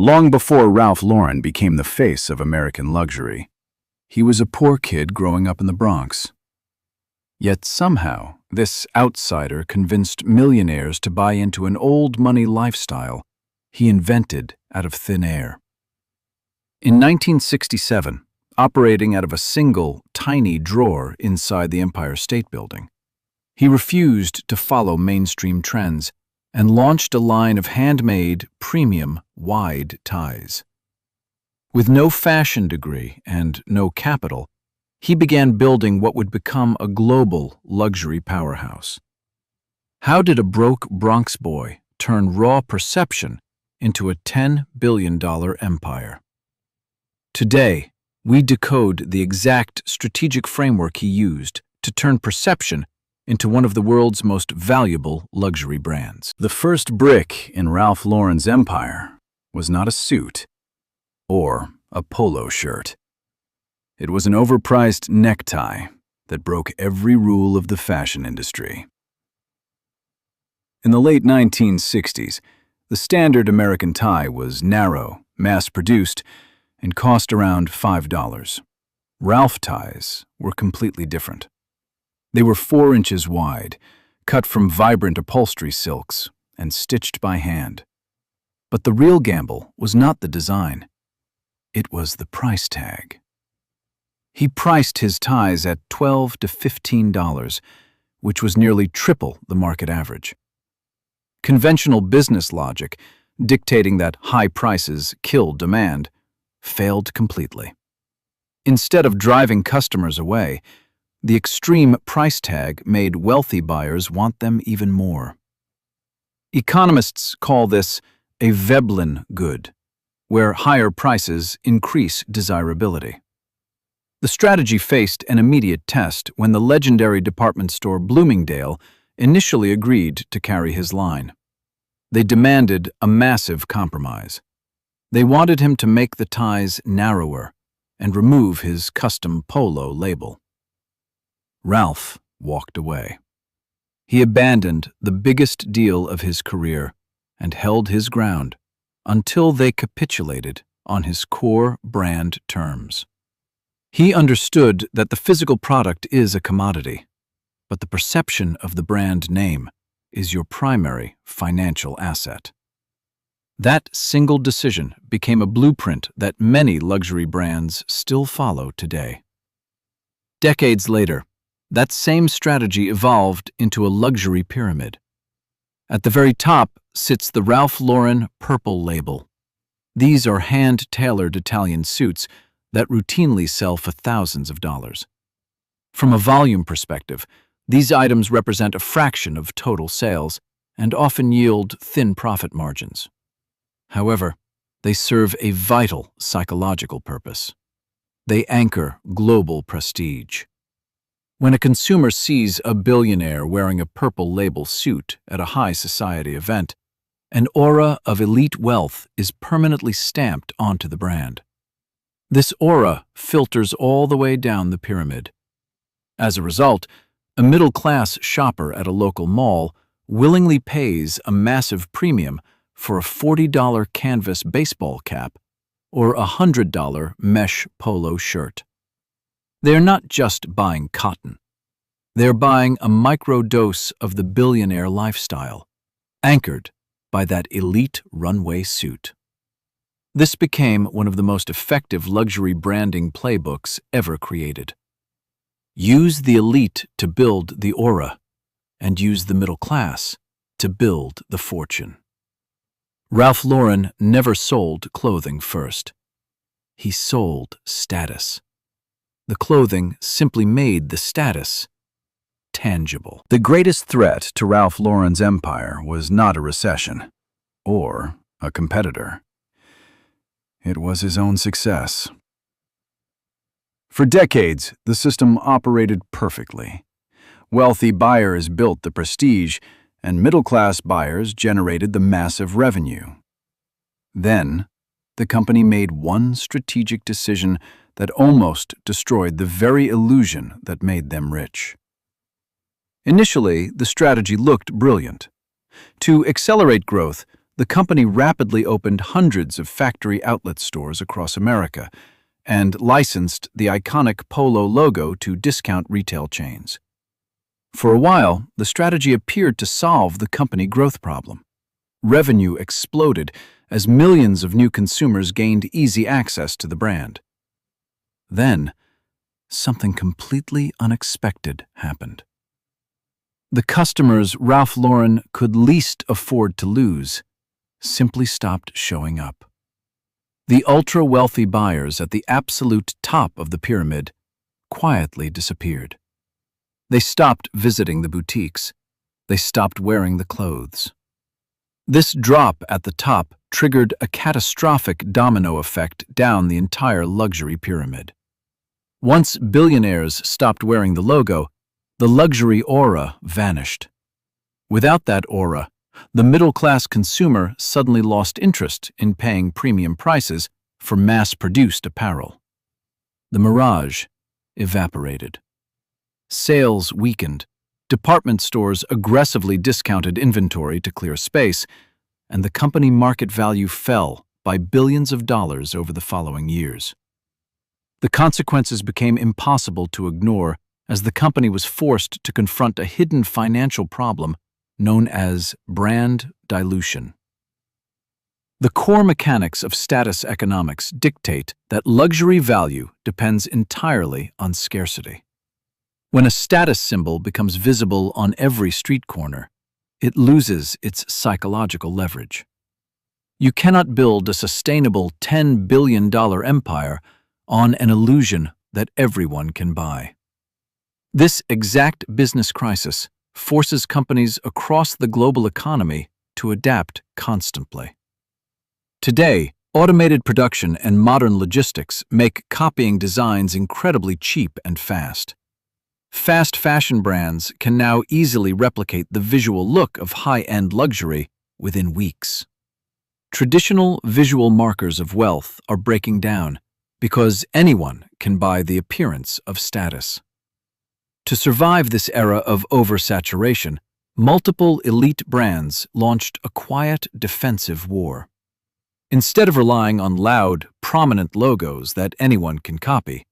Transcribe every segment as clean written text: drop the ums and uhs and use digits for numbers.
Long before Ralph Lauren became the face of American luxury, he was a poor kid growing up in the Bronx. Yet somehow, this outsider convinced millionaires to buy into an old money lifestyle he invented out of thin air. In 1967, operating out of a single, tiny drawer inside the Empire State Building, he refused to follow mainstream trends and launched a line of handmade, premium, wide ties. With no fashion degree and no capital, he began building what would become a global luxury powerhouse. How did a broke Bronx boy turn raw perception into a $10 billion empire? Today, we decode the exact strategic framework he used to turn perception into one of the world's most valuable luxury brands. The first brick in Ralph Lauren's empire was not a suit or a polo shirt. It was an overpriced necktie that broke every rule of the fashion industry. In the late 1960s, the standard American tie was narrow, mass-produced, and cost around $5. Ralph ties were completely different. They were 4 inches wide, cut from vibrant upholstery silks, and stitched by hand. But the real gamble was not the design. It was the price tag. He priced his ties at $12 to $15, which was nearly triple the market average. Conventional business logic, dictating that high prices kill demand, failed completely. Instead of driving customers away, the extreme price tag made wealthy buyers want them even more. Economists call this a Veblen good, where higher prices increase desirability. The strategy faced an immediate test when the legendary department store Bloomingdale initially agreed to carry his line. They demanded a massive compromise. They wanted him to make the ties narrower and remove his custom Polo label. Ralph walked away. He abandoned the biggest deal of his career and held his ground until they capitulated on his core brand terms. He understood that the physical product is a commodity, but the perception of the brand name is your primary financial asset. That single decision became a blueprint that many luxury brands still follow today. Decades later, that same strategy evolved into a luxury pyramid. At the very top sits the Ralph Lauren Purple label. These are hand-tailored Italian suits that routinely sell for thousands of dollars. From a volume perspective, these items represent a fraction of total sales and often yield thin profit margins. However, they serve a vital psychological purpose. They anchor global prestige. When a consumer sees a billionaire wearing a purple label suit at a high society event, an aura of elite wealth is permanently stamped onto the brand. This aura filters all the way down the pyramid. As a result, a middle-class shopper at a local mall willingly pays a massive premium for a $40 canvas baseball cap or a $100 mesh polo shirt. They're not just buying cotton. They're buying a microdose of the billionaire lifestyle, anchored by that elite runway suit. This became one of the most effective luxury branding playbooks ever created. Use the elite to build the aura, and use the middle class to build the fortune. Ralph Lauren never sold clothing first. He sold status. The clothing simply made the status tangible. The greatest threat to Ralph Lauren's empire was not a recession or a competitor. It was his own success. For decades, the system operated perfectly. Wealthy buyers built the prestige, and middle-class buyers generated the massive revenue. Then, the company made one strategic decision that almost destroyed the very illusion that made them rich. Initially, the strategy looked brilliant. To accelerate growth, the company rapidly opened hundreds of factory outlet stores across America and licensed the iconic Polo logo to discount retail chains. For a while, the strategy appeared to solve the company growth problem. Revenue exploded as millions of new consumers gained easy access to the brand. Then, something completely unexpected happened. The customers Ralph Lauren could least afford to lose simply stopped showing up. The ultra-wealthy buyers at the absolute top of the pyramid quietly disappeared. They stopped visiting the boutiques. They stopped wearing the clothes. This drop at the top triggered a catastrophic domino effect down the entire luxury pyramid. Once billionaires stopped wearing the logo, the luxury aura vanished. Without that aura, the middle-class consumer suddenly lost interest in paying premium prices for mass-produced apparel. The mirage evaporated. Sales weakened. Department stores aggressively discounted inventory to clear space, and the company market value fell by billions of dollars over the following years. The consequences became impossible to ignore as the company was forced to confront a hidden financial problem known as brand dilution. The core mechanics of status economics dictate that luxury value depends entirely on scarcity. When a status symbol becomes visible on every street corner, it loses its psychological leverage. You cannot build a sustainable $10 billion empire on an illusion that everyone can buy. This exact business crisis forces companies across the global economy to adapt constantly. Today, automated production and modern logistics make copying designs incredibly cheap and fast. Fast fashion brands can now easily replicate the visual look of high-end luxury within weeks. Traditional visual markers of wealth are breaking down because anyone can buy the appearance of status. To survive this era of oversaturation, multiple elite brands launched a quiet defensive war. Instead of relying on loud, prominent logos that anyone can copy,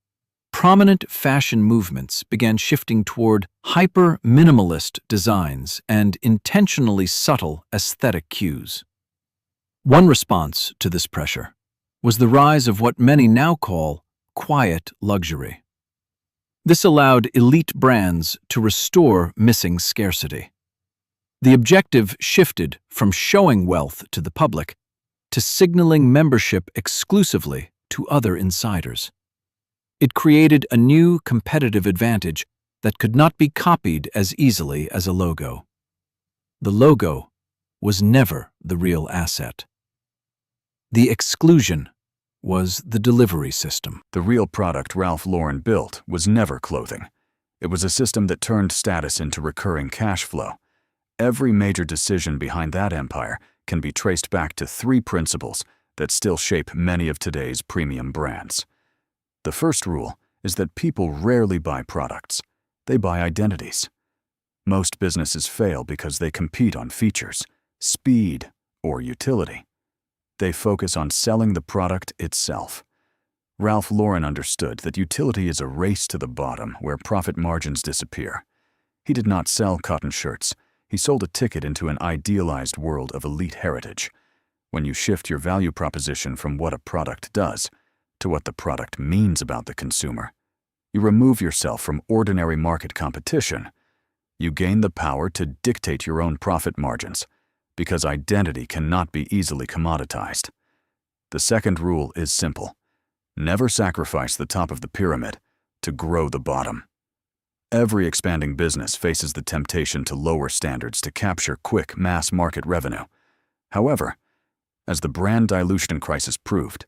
prominent fashion movements began shifting toward hyper-minimalist designs and intentionally subtle aesthetic cues. One response to this pressure was the rise of what many now call quiet luxury. This allowed elite brands to restore missing scarcity. The objective shifted from showing wealth to the public to signaling membership exclusively to other insiders. It created a new competitive advantage that could not be copied as easily as a logo. The logo was never the real asset. The exclusion was the delivery system. The real product Ralph Lauren built was never clothing. It was a system that turned status into recurring cash flow. Every major decision behind that empire can be traced back to three principles that still shape many of today's premium brands. The first rule is that people rarely buy products. They buy identities. Most businesses fail because they compete on features, speed, or utility. They focus on selling the product itself. Ralph Lauren understood that utility is a race to the bottom where profit margins disappear. He did not sell cotton shirts. He sold a ticket into an idealized world of elite heritage. When you shift your value proposition from what a product does to what the product means about the consumer, you remove yourself from ordinary market competition. You gain the power to dictate your own profit margins, because identity cannot be easily commoditized. The second rule is simple. Never sacrifice the top of the pyramid to grow the bottom. Every expanding business faces the temptation to lower standards to capture quick mass market revenue. However, as the brand dilution crisis proved,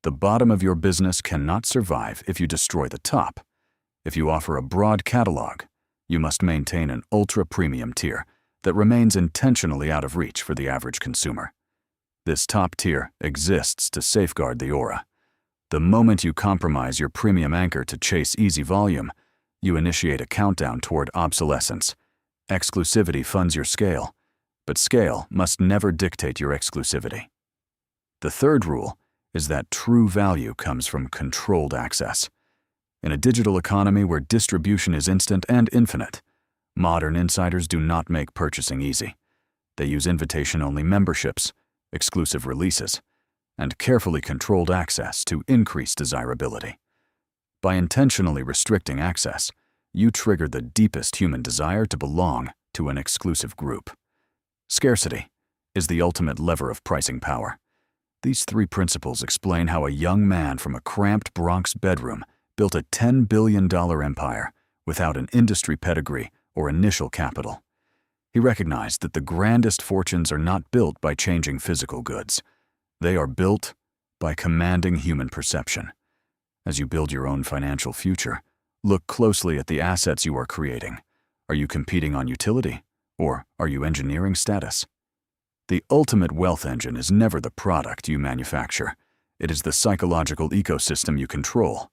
the bottom of your business cannot survive if you destroy the top. If you offer a broad catalog, you must maintain an ultra-premium tier that remains intentionally out of reach for the average consumer. This top tier exists to safeguard the aura. The moment you compromise your premium anchor to chase easy volume, you initiate a countdown toward obsolescence. Exclusivity funds your scale. but scale must never dictate your exclusivity. The third rule is that true value comes from controlled access. In a digital economy where distribution is instant and infinite, modern insiders do not make purchasing easy. They use invitation-only memberships, exclusive releases, and carefully controlled access to increase desirability. By intentionally restricting access, you trigger the deepest human desire to belong to an exclusive group. Scarcity is the ultimate lever of pricing power. These three principles explain how a young man from a cramped Bronx bedroom built a $10 billion empire without an industry pedigree or initial capital. He recognized that the grandest fortunes are not built by changing physical goods. They are built by commanding human perception. As you build your own financial future, look closely at the assets you are creating. Are you competing on utility, or are you engineering status? The ultimate wealth engine is never the product you manufacture. It is the psychological ecosystem you control.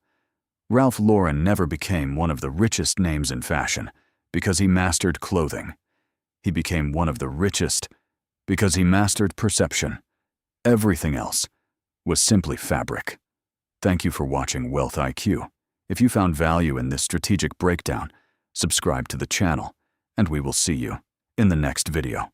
Ralph Lauren never became one of the richest names in fashion because he mastered clothing. He became one of the richest because he mastered perception. Everything else was simply fabric. Thank you for watching Wealth IQ. If you found value in this strategic breakdown, subscribe to the channel, and we will see you in the next video.